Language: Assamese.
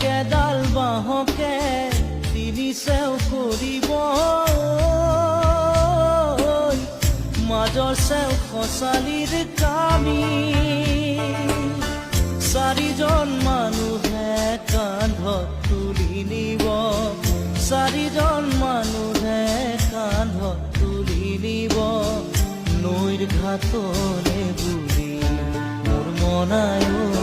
একেডাল বাঁহকে তিনি চেও কৰিব মাজৰ চেও খচালিৰ কামি চাৰিজন মানুহে কান্ধত তুলি নিব চাৰিজন মানুহে কান্ধত তুলি নিব নৈৰ ঘাটলে বুলি মোৰ মনায়ো